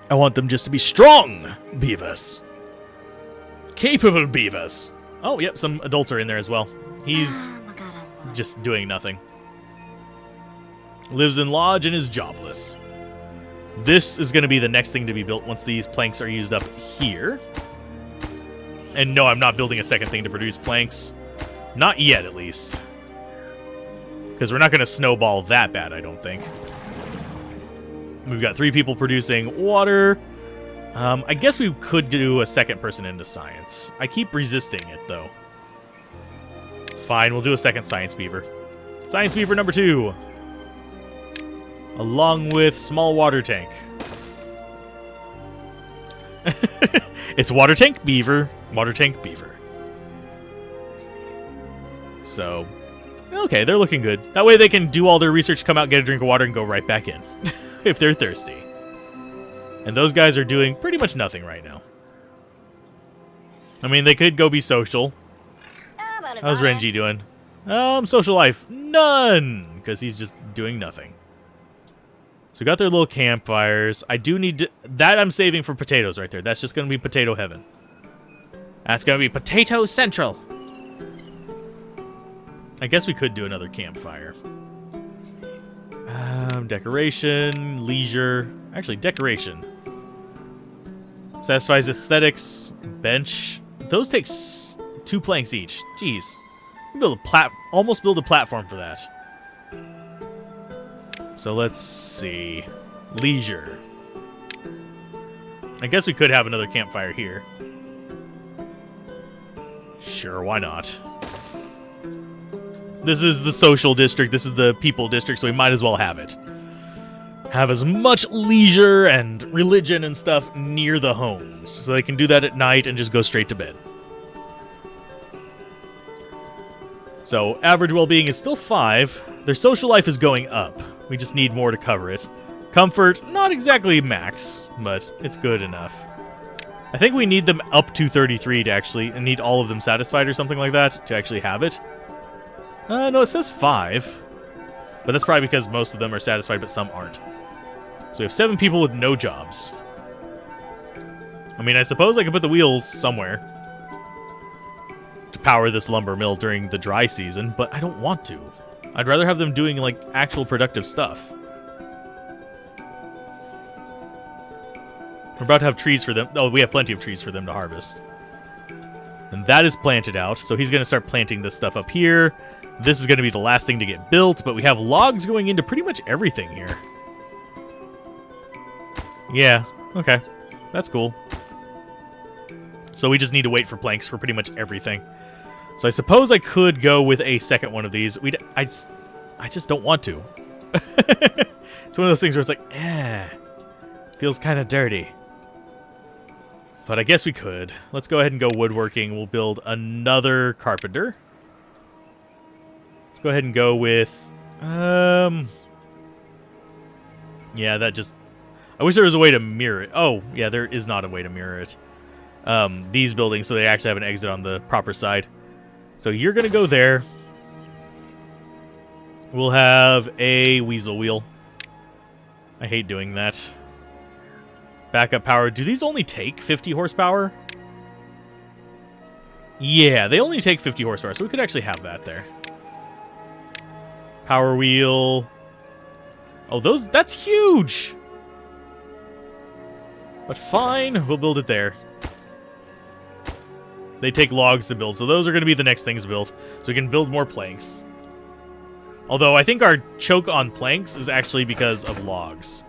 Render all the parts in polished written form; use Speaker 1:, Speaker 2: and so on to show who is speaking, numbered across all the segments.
Speaker 1: I want them just to be strong beavers. Capable beavers. Oh, yep, some adults are in there as well. He's just doing nothing. Lives in lodge and is jobless. This is going to be the next thing to be built once these planks are used up here. And no, I'm not building a second thing to produce planks. Not yet, at least. Because we're not going to snowball that bad, I don't think. We've got 3 people producing water. I guess we could do a second person into science. I keep resisting it, though. Fine, we'll do a second science beaver. Science beaver number 2. Along with small water tank. It's water tank beaver. Water tank beaver. So, okay, they're looking good. That way they can do all their research, come out, get a drink of water, and go right back in. If they're thirsty. And those guys are doing pretty much nothing right now. I mean, they could go be social. How's Renji doing? Social life. None! Because he's just doing nothing. So we got their little campfires. I do need to... That I'm saving for potatoes right there. That's just going to be potato heaven. That's going to be potato central. I guess we could do another campfire. Decoration, leisure. Actually, decoration. Satisfies aesthetics. Bench. Those take 2 planks each. Jeez. Build a almost build a platform for that. So let's see. Leisure. I guess we could have another campfire here. Sure, why not? This is the social district. This is the people district, so we might as well have it. Have as much leisure and religion and stuff near the homes, so they can do that at night and just go straight to bed. So, average well-being is still 5. Their social life is going up. We just need more to cover it. Comfort, not exactly max, but it's good enough. I think we need them up to 33 to actually, and need all of them satisfied or something like that to actually have it. No, it says 5. But that's probably because most of them are satisfied, but some aren't. So we have 7 people with no jobs. I mean, I suppose I could put the wheels somewhere to power this lumber mill during the dry season, but I don't want to. I'd rather have them doing, like, actual productive stuff. We're about to have trees for them. Oh, we have plenty of trees for them to harvest. And that is planted out, so he's going to start planting this stuff up here. This is going to be the last thing to get built, but we have logs going into pretty much everything here. Yeah, okay. That's cool. So we just need to wait for planks for pretty much everything. So I suppose I could go with a second one of these. I just don't want to. It's one of those things where it's like, feels kind of dirty. But I guess we could. Let's go ahead and go woodworking. We'll build another carpenter. Let's go ahead and go with... Yeah, that just... I wish there was a way to mirror it. Oh, yeah, there is not a way to mirror it. These buildings, so they actually have an exit on the proper side. So you're going to go there. We'll have a weasel wheel. I hate doing that. Backup power. Do these only take 50 horsepower? Yeah, they only take 50 horsepower, so we could actually have that there. Power wheel. Oh, that's huge! But fine, we'll build it there. They take logs to build, so those are going to be the next things built. So we can build more planks. Although, I think our choke on planks is actually because of logs.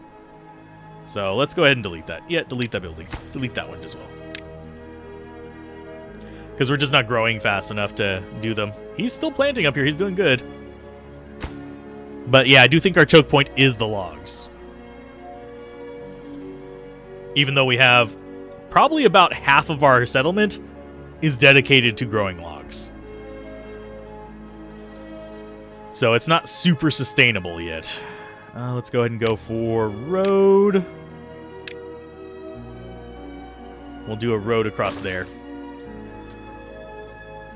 Speaker 1: So, let's go ahead and delete that. Yeah, delete that building. Delete that one as well. Because we're just not growing fast enough to do them. He's still planting up here. He's doing good. But yeah, I do think our choke point is the logs. Even though we have probably about half of our settlement is dedicated to growing logs. So it's not super sustainable yet. Let's go ahead and go for road. We'll do a road across there.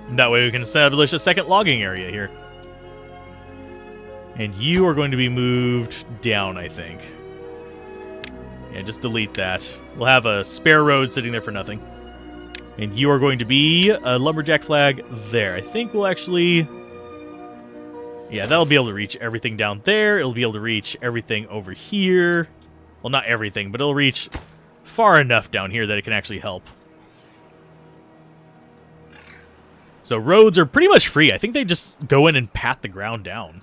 Speaker 1: And that way we can establish a second logging area here. And you are going to be moved down, I think. Yeah, just delete that. We'll have a spare road sitting there for nothing. And you are going to be a lumberjack flag there. I think we'll actually... Yeah, that'll be able to reach everything down there. It'll be able to reach everything over here. Well, not everything, but it'll reach far enough down here that it can actually help. So roads are pretty much free. I think they just go in and pat the ground down.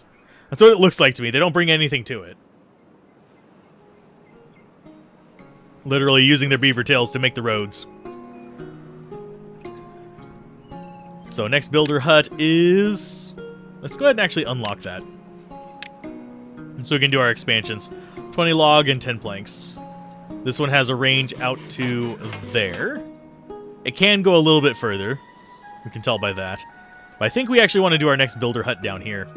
Speaker 1: That's what it looks like to me. They don't bring anything to it. Literally using their beaver tails to make the roads. So next builder hut is... Let's go ahead and actually unlock that. So we can do our expansions. 20 log and 10 planks. This one has a range out to there. It can go a little bit further. We can tell by that. But I think we actually want to do our next builder hut down here.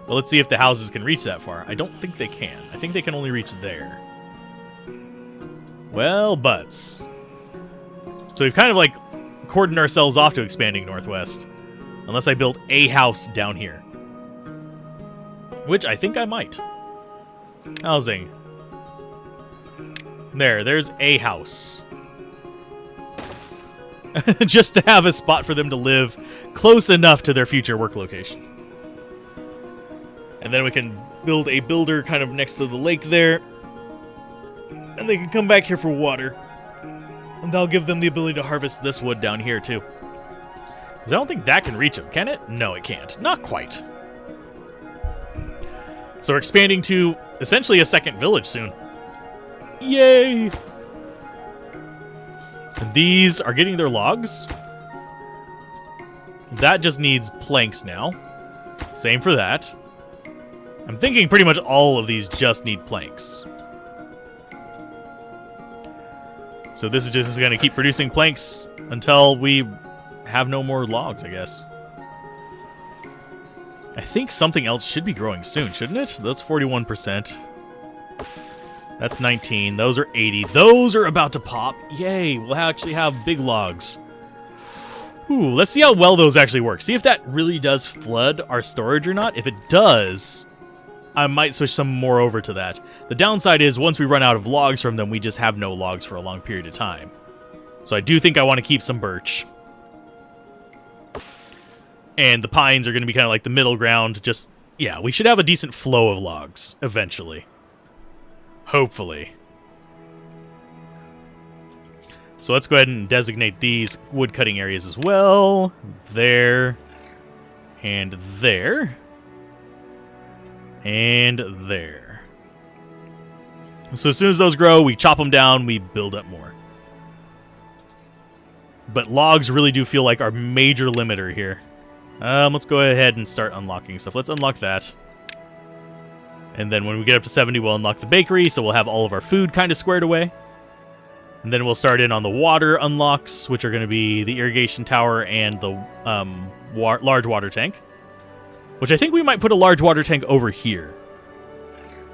Speaker 1: Well, let's see if the houses can reach that far. I don't think they can. I think they can only reach there. Well, butts. So we've kind of like cordoned ourselves off to expanding northwest. Unless I build a house down here. Which I think I might. Housing. There's a house. Just to have a spot for them to live close enough to their future work location. And then we can build a builder kind of next to the lake there. And they can come back here for water. And that'll give them the ability to harvest this wood down here, too. Because I don't think that can reach them, can it? No, it can't. Not quite. So we're expanding to essentially a second village soon. Yay! And these are getting their logs. That just needs planks now. Same for that. I'm thinking pretty much all of these just need planks. So this is just going to keep producing planks until we have no more logs, I guess. I think something else should be growing soon, shouldn't it? That's 41%. That's 19. Those are 80. Those are about to pop. Yay, we'll actually have big logs. Ooh, let's see how well those actually work. See if that really does flood our storage or not. If it does, I might switch some more over to that. The downside is once we run out of logs from them, we just have no logs for a long period of time. So I do think I want to keep some birch. And the pines are going to be kind of like the middle ground. Just, yeah, we should have a decent flow of logs eventually. Hopefully. So let's go ahead and designate these wood cutting areas as well. There. And there. And there. So as soon as those grow, we chop them down, we build up more. But logs really do feel like our major limiter here. Let's go ahead and start unlocking stuff. Let's unlock that. And then when we get up to 70, we'll unlock the bakery, so we'll have all of our food kind of squared away. And then we'll start in on the water unlocks, which are going to be the irrigation tower and the large water tank. Which I think we might put a large water tank over here.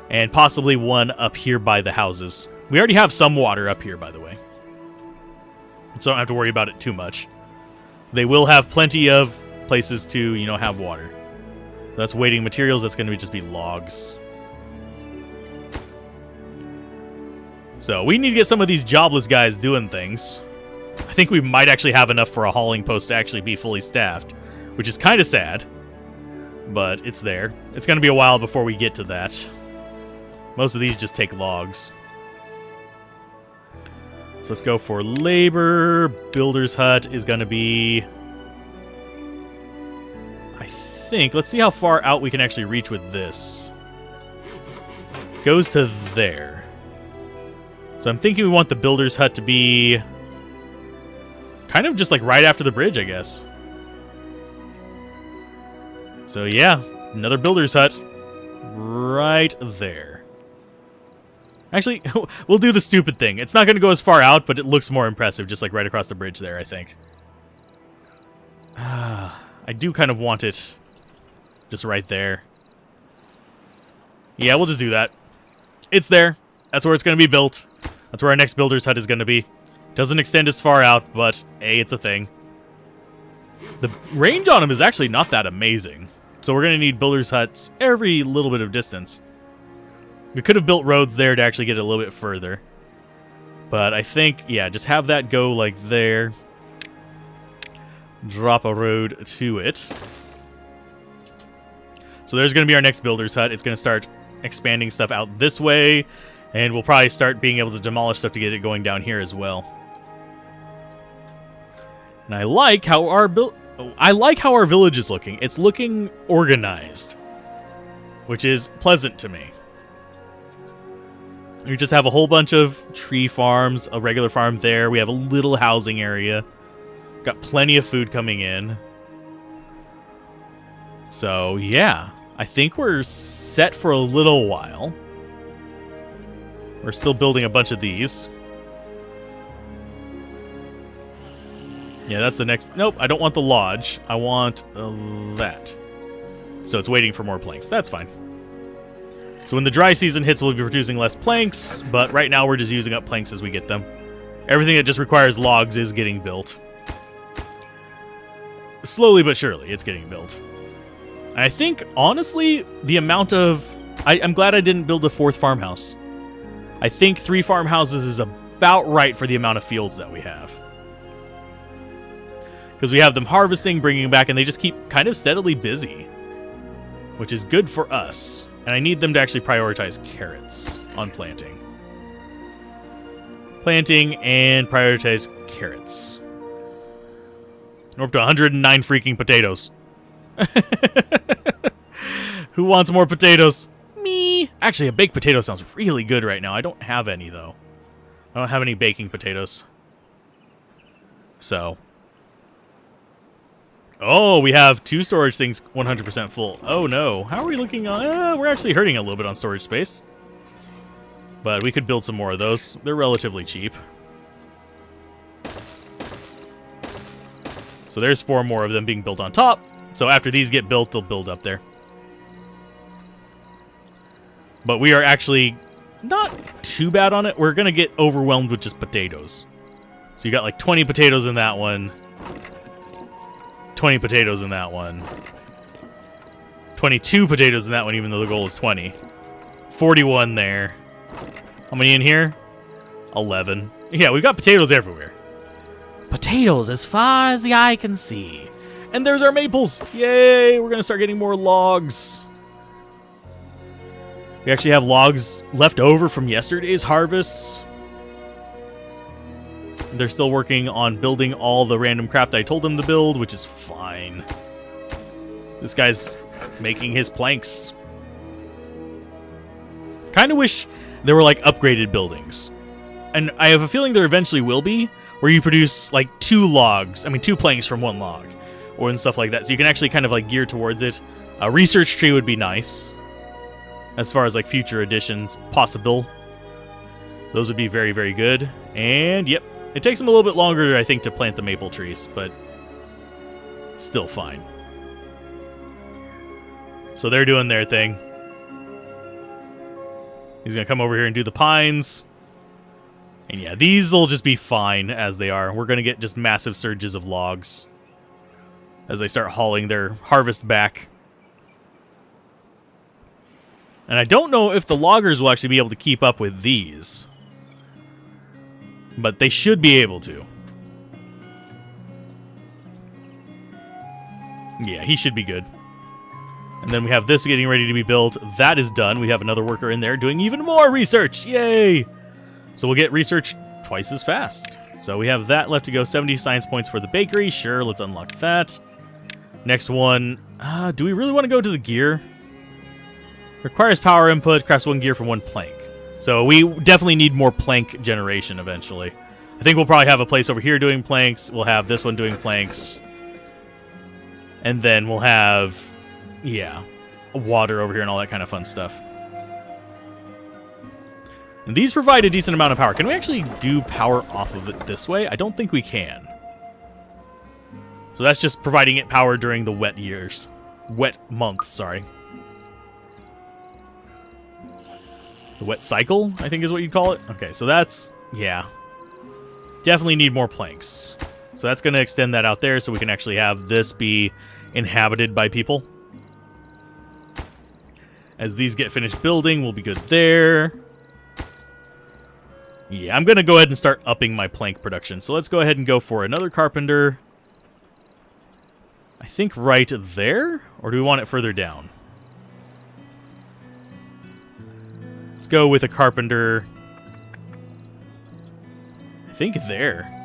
Speaker 1: And possibly one up here by the houses. We already have some water up here, by the way. So I don't have to worry about it too much. They will have plenty of places to, you know, have water. That's waiting materials. That's going to just be logs. So we need to get some of these jobless guys doing things. I think we might actually have enough for a hauling post to actually be fully staffed, which is kind of sad, but it's there. It's going to be a while before we get to that. Most of these just take logs. So let's go for labor. Builder's hut is going to be... I think... Let's see how far out we can actually reach with this. Goes to there. So I'm thinking we want the builder's hut to be... kind of just like right after the bridge, I guess. So yeah, another builder's hut. Right there. Actually, we'll do the stupid thing. It's not going to go as far out, but it looks more impressive, just like right across the bridge there, I think. I do kind of want it just right there. Yeah, we'll just do that. It's there. That's where it's going to be built. That's where our next builder's hut is going to be. Doesn't extend as far out, but hey, it's a thing. The range on them is actually not that amazing. So we're going to need builder's huts every little bit of distance. We could have built roads there to actually get it a little bit further. But I think, yeah, just have that go like there. Drop a road to it. So there's going to be our next builder's hut. It's going to start expanding stuff out this way. And we'll probably start being able to demolish stuff to get it going down here as well. And I like how our village is looking. It's looking organized, which is pleasant to me. We just have a whole bunch of tree farms, a regular farm there. We have a little housing area. Got plenty of food coming in. So, yeah. I think we're set for a little while. We're still building a bunch of these. Yeah, that's the next... Nope, I don't want the lodge. I want that. So it's waiting for more planks. That's fine. So when the dry season hits, we'll be producing less planks, but right now we're just using up planks as we get them. Everything that just requires logs is getting built. Slowly but surely, it's getting built. And I think, honestly, the amount of... I'm glad I didn't build a 4th farmhouse. I think 3 farmhouses is about right for the amount of fields that we have. Because we have them harvesting, bringing back, and they just keep kind of steadily busy. Which is good for us. And I need them to actually prioritize carrots on planting. Planting and prioritize carrots. We're up to 109 freaking potatoes. Who wants more potatoes? Me. Actually, a baked potato sounds really good right now. I don't have any, though. I don't have any baking potatoes. So. Oh, we have 2 storage things 100% full. Oh, no. How are we looking on... we're actually hurting a little bit on storage space. But we could build some more of those. They're relatively cheap. So there's 4 more of them being built on top. So after these get built, they'll build up there. But we are actually not too bad on it. We're going to get overwhelmed with just potatoes. So you got like 20 potatoes in that one. 20 potatoes in that one. 22 potatoes in that one, even though the goal is 20. 41 there. How many in here? 11. Yeah, we've got potatoes everywhere. Potatoes as far as the eye can see. And there's our maples. Yay! We're going to start getting more logs. We actually have logs left over from yesterday's harvests. They're still working on building all the random crap that I told them to build, which is fine. This guy's making his planks. Kind of wish there were, like, upgraded buildings. And I have a feeling there eventually will be, where you produce, like, 2 planks from 1 log. Or and stuff like that. So you can actually kind of, like, gear towards it. A research tree would be nice. As far as, like, future additions possible. Those would be very, very good. And, yep. It takes them a little bit longer, I think, to plant the maple trees, but it's still fine. So they're doing their thing. He's going to come over here and do the pines. And yeah, these will just be fine as they are. We're going to get just massive surges of logs as they start hauling their harvest back. And I don't know if the loggers will actually be able to keep up with these. But they should be able to. Yeah, he should be good. And then we have this getting ready to be built. That is done. We have another worker in there doing even more research. Yay! So we'll get research twice as fast. So we have that left to go. 70 science points for the bakery. Sure, let's unlock that. Next one. Do we really want to go to the gear? Requires power input. Crafts 1 gear from 1 plank. So we definitely need more plank generation eventually. I think we'll probably have a place over here doing planks. We'll have this one doing planks. And then we'll have, yeah, water over here and all that kind of fun stuff. And these provide a decent amount of power. Can we actually do power off of it this way? I don't think we can. So that's just providing it power during the wet years. Wet months, sorry. The wet cycle, I think is what you'd call it. Okay, so that's, yeah. Definitely need more planks. So that's going to extend that out there so we can actually have this be inhabited by people. As these get finished building, we'll be good there. Yeah, I'm going to go ahead and start upping my plank production. So let's go ahead and go for another carpenter. I think right there? Or do we want it further down? Let's go with a carpenter. I think there.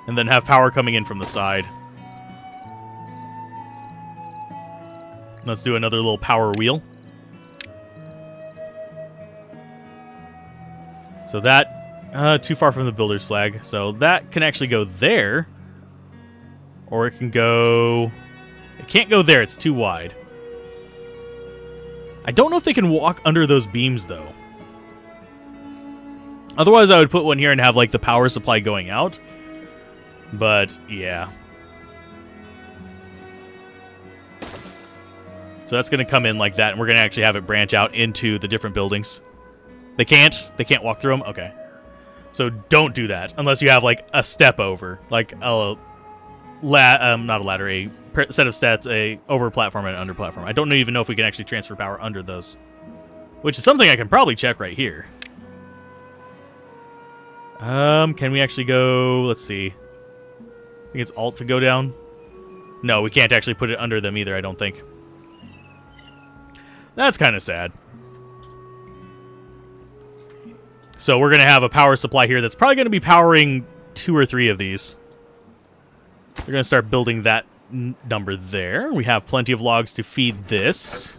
Speaker 1: And then have power coming in from the side. Let's do another little power wheel. So that, too far from the builder's flag. So that can actually go there. Or it can go... It can't go there, it's too wide. I don't know if they can walk under those beams, though. Otherwise, I would put one here and have, like, the power supply going out. But, yeah. So that's going to come in like that, and we're going to actually have it branch out into the different buildings. They can't? They can't walk through them? Okay. So don't do that, unless you have, like, a step over. Like, not a ladder, a set of stats, a over platform and an under platform. I don't even know if we can actually transfer power under those. Which is something I can probably check right here. Can we actually go... Let's see. I think it's Alt to go down. No, we can't actually put it under them either, I don't think. That's kind of sad. So we're going to have a power supply here that's probably going to be powering 2 or 3 of these. We're going to start building that number there. We have plenty of logs to feed this.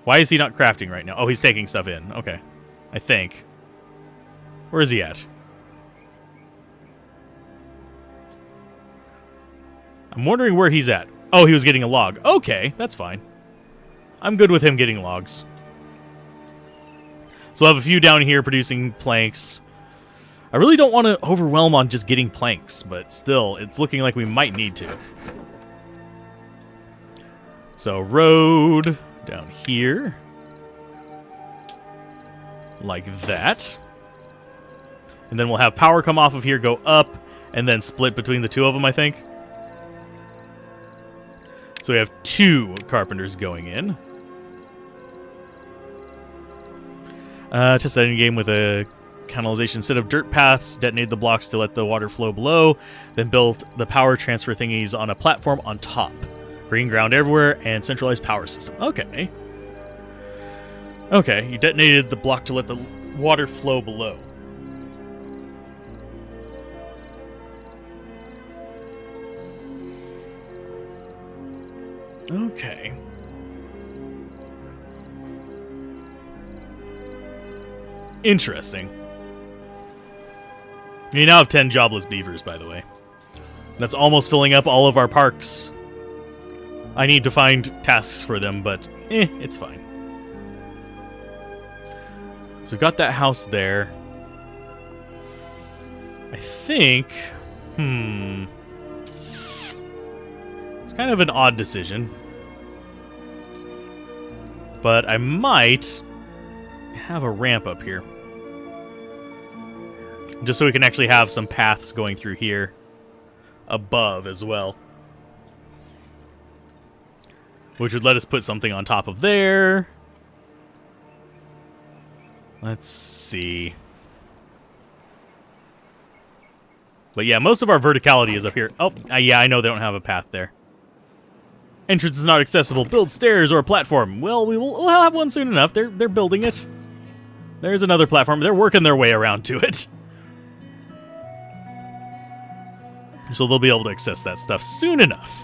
Speaker 1: Why is he not crafting right now? Oh, he's taking stuff in. Okay. I think. Where is he at? I'm wondering where he's at. Oh, he was getting a log. Okay, that's fine. I'm good with him getting logs. So I'll have a few down here producing planks. I really don't want to overwhelm on just getting planks, but still, it's looking like we might need to. So road down here. Like that. And then we'll have power come off of here, go up, and then split between the 2 of them, I think. So we have 2 carpenters going in. Test that in game with a canalization. Instead of dirt paths, detonate the blocks to let the water flow below. Then build the power transfer thingies on a platform on top. Green ground everywhere and centralized power system. Okay. Okay, you detonated the block to let the water flow below. Okay. Interesting. We now have 10 jobless beavers, by the way. That's almost filling up all of our parks. I need to find tasks for them, but it's fine. So we've got that house there. I think... It's kind of an odd decision. But I might have a ramp up here. Just so we can actually have some paths going through here above as well. Which would let us put something on top of there. Let's see. But yeah, most of our verticality is up here. Oh, yeah, I know they don't have a path there. Entrance is not accessible. Build stairs or a platform. Well, we'll have one soon enough. They're building it. There's another platform. They're working their way around to it. So they'll be able to access that stuff soon enough.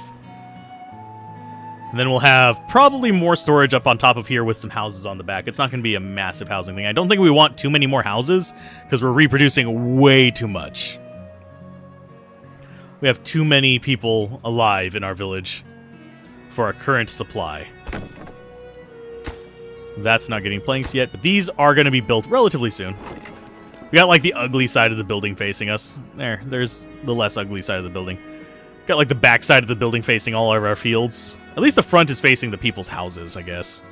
Speaker 1: And then we'll have probably more storage up on top of here with some houses on the back. It's not going to be a massive housing thing. I don't think we want too many more houses because we're reproducing way too much. We have too many people alive in our village for our current supply. That's not getting planks yet, but these are going to be built relatively soon. We got like the ugly side of the building facing us. There's the less ugly side of the building. Got like the back side of the building facing all of our fields. At least the front is facing the people's houses, I guess.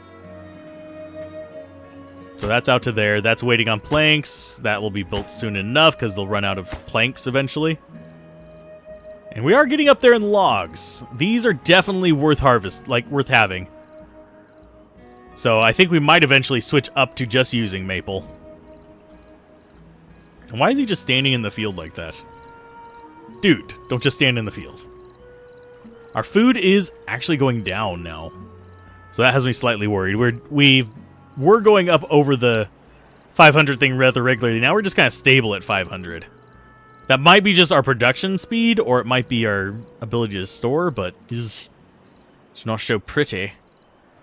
Speaker 1: So that's out to there. That's waiting on planks. That will be built soon enough because they'll run out of planks eventually. And we are getting up there in logs. These are definitely worth worth having. So I think we might eventually switch up to just using maple. And why is he just standing in the field like that? Dude, don't just stand in the field. Our food is actually going down now. So that has me slightly worried. We're going up over the 500 thing rather regularly. Now we're just kind of stable at 500. That might be just our production speed, or it might be our ability to store, but it's not so pretty.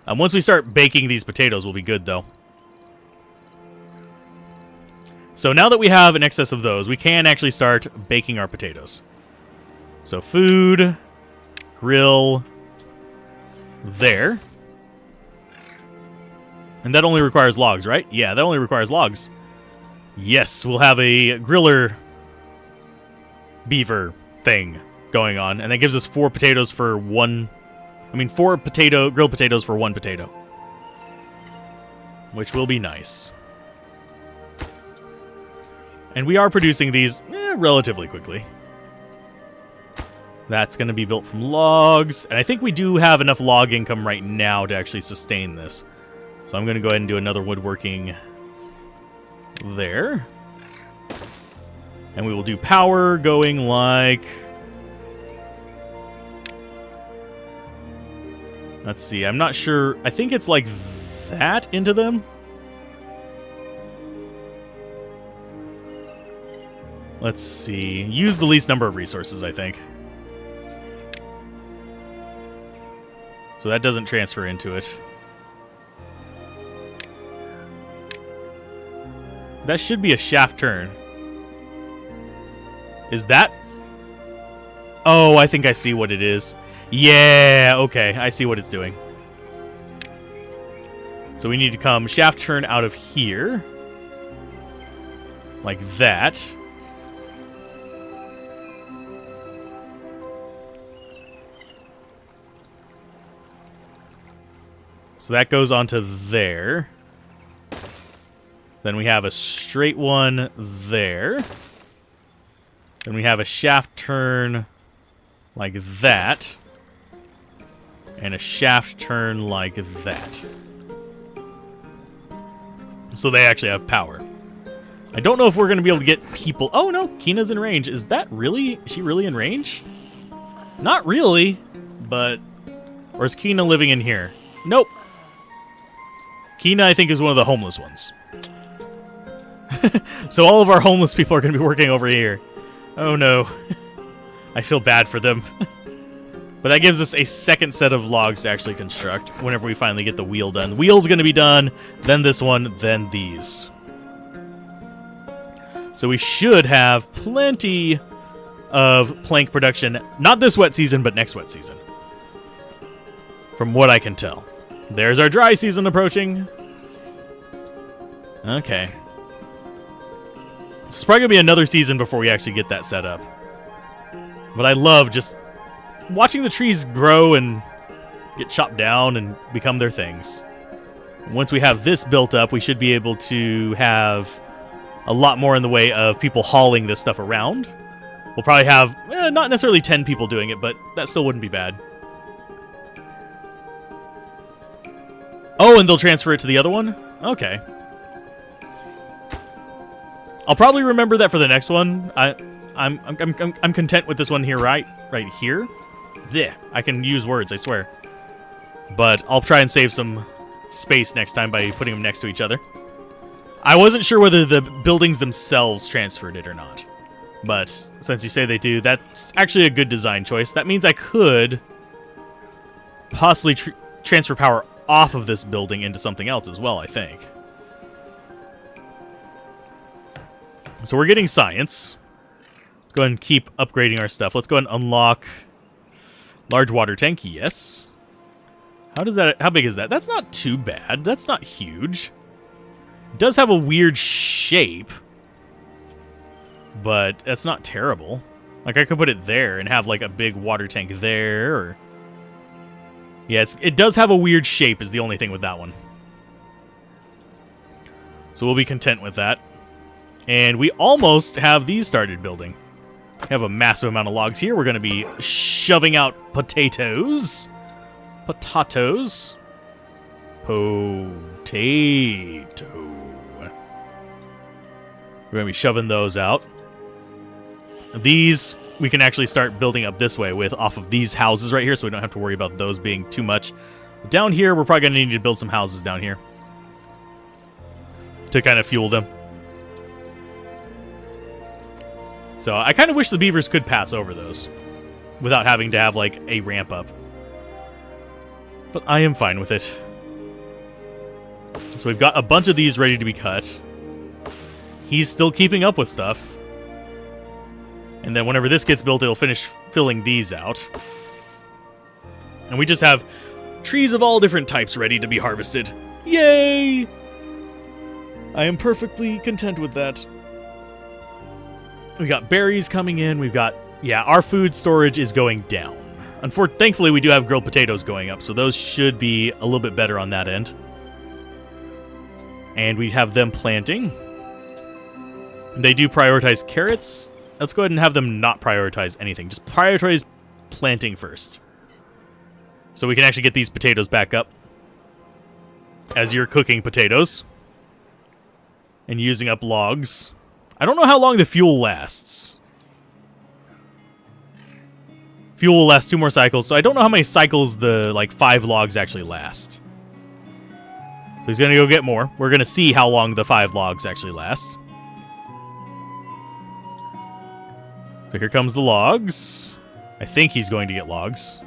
Speaker 1: Once we start baking these potatoes, we'll be good, though. So now that we have an excess of those, we can actually start baking our potatoes. So food, grill, there. And that only requires logs, right? Yeah, that only requires logs. Yes, we'll have a griller beaver thing going on, and that gives us 4 potatoes for 1. I mean, 4 grilled potatoes for 1 potato, which will be nice. And we are producing these relatively quickly. That's going to be built from logs, and I think we do have enough log income right now to actually sustain this. So I'm going to go ahead and do another woodworking there. And we will do power going like... Let's see, I'm not sure. I think it's like that into them. Let's see. Use the least number of resources, I think. So that doesn't transfer into it. That should be a shaft turn. Is that? Oh, I think I see what it is. Yeah, okay, I see what it's doing. So we need to come shaft turn out of here. Like that. So that goes onto there. Then we have a straight one there. Then we have a shaft turn like that. And a shaft turn like that. So they actually have power. I don't know if we're going to be able to get people... Oh, no, Kina's in range. Is that really... Is she really in range? Not really, but... Or is Kina living in here? Nope. Kina, I think, is one of the homeless ones. So all of our homeless people are going to be working over here. Oh, no. I feel bad for them. But that gives us a second set of logs to actually construct whenever we finally get the wheel done. The wheel's going to be done, then this one, then these. So we should have plenty of plank production. Not this wet season, but next wet season. From what I can tell. There's our dry season approaching. Okay. It's probably going to be another season before we actually get that set up. But I love just watching the trees grow and get chopped down and become their things. Once we have this built up, we should be able to have a lot more in the way of people hauling this stuff around. We'll probably have, not necessarily 10 people doing it, but that still wouldn't be bad. Oh, and they'll transfer it to the other one? Okay. I'll probably remember that for the next one. I'm content with this one here, right here. Yeah, I can use words, I swear. But I'll try and save some space next time by putting them next to each other. I wasn't sure whether the buildings themselves transferred it or not. But since you say they do, that's actually a good design choice. That means I could possibly transfer power off of this building into something else as well, I think. So we're getting science. Let's go ahead and keep upgrading our stuff. Let's go ahead and unlock large water tank. Yes. How big is that? That's not too bad. That's not huge. It does have a weird shape, but that's not terrible. Like I could put it there and have like a big water tank there. Or... Yeah, it does have a weird shape is the only thing with that one. So we'll be content with that. And we almost have these started building. We have a massive amount of logs here. We're going to be shoving out potatoes. Potatoes. Potato. We're going to be shoving those out. These we can actually start building up this way with off of these houses right here, so we don't have to worry about those being too much. Down here, we're probably going to need to build some houses down here to kind of fuel them. So I kind of wish the beavers could pass over those without having to have, like, a ramp up. But I am fine with it. So we've got a bunch of these ready to be cut. He's still keeping up with stuff. And then whenever this gets built, it'll finish filling these out. And we just have trees of all different types ready to be harvested. Yay! I am perfectly content with that. We got berries coming in. We've got, yeah, our food storage is going down. Thankfully, we do have grilled potatoes going up, so those should be a little bit better on that end. And we have them planting. They do prioritize carrots. Let's go ahead and have them not prioritize anything. Just prioritize planting first. So we can actually get these potatoes back up as you're cooking potatoes and using up logs. I don't know how long the fuel lasts. Fuel will last 2 more cycles, so I don't know how many cycles the, 5 logs actually last. So he's going to go get more. We're going to see how long the 5 logs actually last. So here comes the logs. I think he's going to get logs.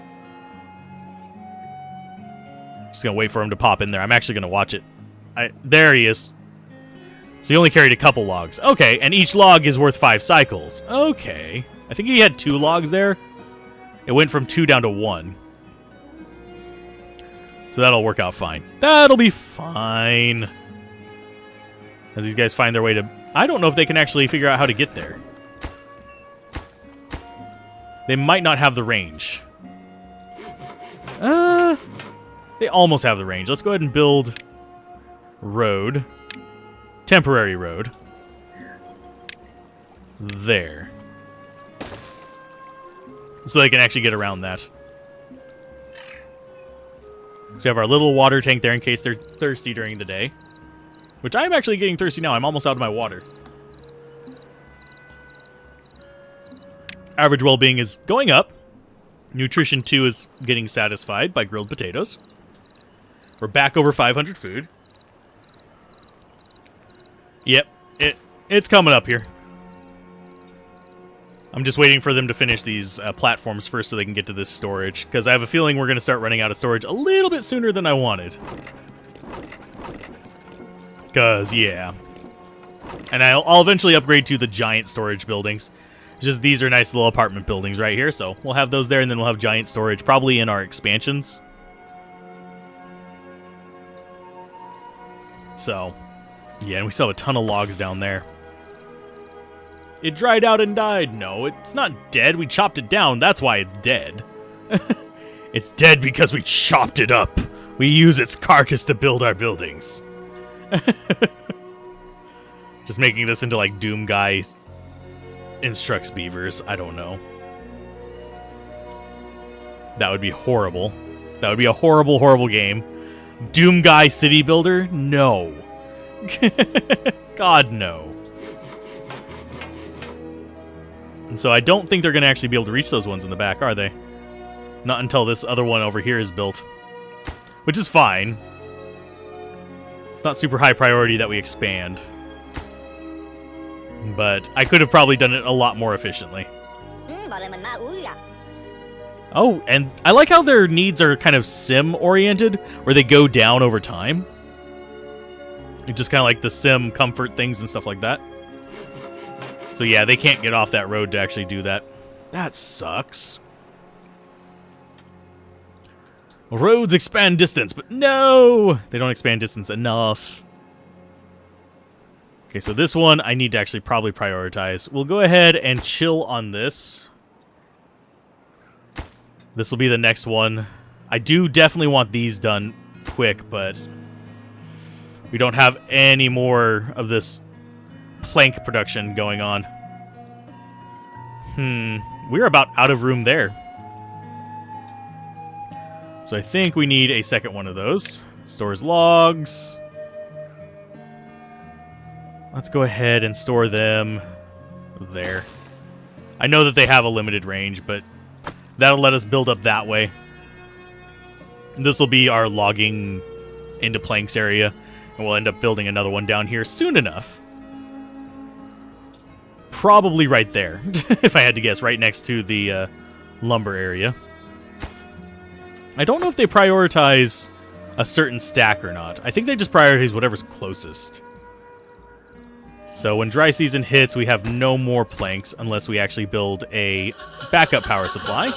Speaker 1: Just going to wait for him to pop in there. I'm actually going to watch it. There he is. So he only carried a couple logs. Okay, and each log is worth 5 cycles. Okay. I think he had 2 logs there. It went from 2 down to 1. So that'll work out fine. That'll be fine. As these guys find their way to... I don't know if they can actually figure out how to get there. They might not have the range. They almost have the range. Let's go ahead and build road. Temporary road. There. So they can actually get around that. So we have our little water tank there in case they're thirsty during the day. Which I'm actually getting thirsty now. I'm almost out of my water. Average well-being is going up. Nutrition 2 is getting satisfied by grilled potatoes. We're back over 500 food. Yep, it's coming up here. I'm just waiting for them to finish these platforms first so they can get to this storage, because I have a feeling we're going to start running out of storage a little bit sooner than I wanted. Because, yeah. And I'll eventually upgrade to the giant storage buildings. It's just these are nice little apartment buildings right here, so we'll have those there, and then we'll have giant storage, probably in our expansions. So, yeah, and we still have a ton of logs down there. It dried out and died. No, it's not dead. We chopped it down. That's why it's dead. It's dead because we chopped it up. We use its carcass to build our buildings. Just making this into like Doom Guy instructs beavers. I don't know. That would be horrible. That would be a horrible, horrible game. Doom Guy City Builder? No. God, no. And so I don't think they're going to actually be able to reach those ones in the back, are they? Not until this other one over here is built. Which is fine. It's not super high priority that we expand. But I could have probably done it a lot more efficiently. Oh, and I like how their needs are kind of sim-oriented, where they go down over time. It's just kind of like the sim comfort things and stuff like that. So yeah, they can't get off that road to actually do that. That sucks. Roads expand distance, but no! They don't expand distance enough. Okay, so this one I need to actually probably prioritize. We'll go ahead and chill on this. This will be the next one. I do definitely want these done quick, but we don't have any more of this plank production going on. We're about out of room there. So I think we need a second one of those. Stores logs. Let's go ahead and store them there. I know that they have a limited range, but that'll let us build up that way. This will be our logging into planks area, and we'll end up building another one down here soon enough. Probably right there, if I had to guess, right next to the lumber area. I don't know if they prioritize a certain stack or not. I think they just prioritize whatever's closest. So when dry season hits, we have no more planks unless we actually build a backup power supply.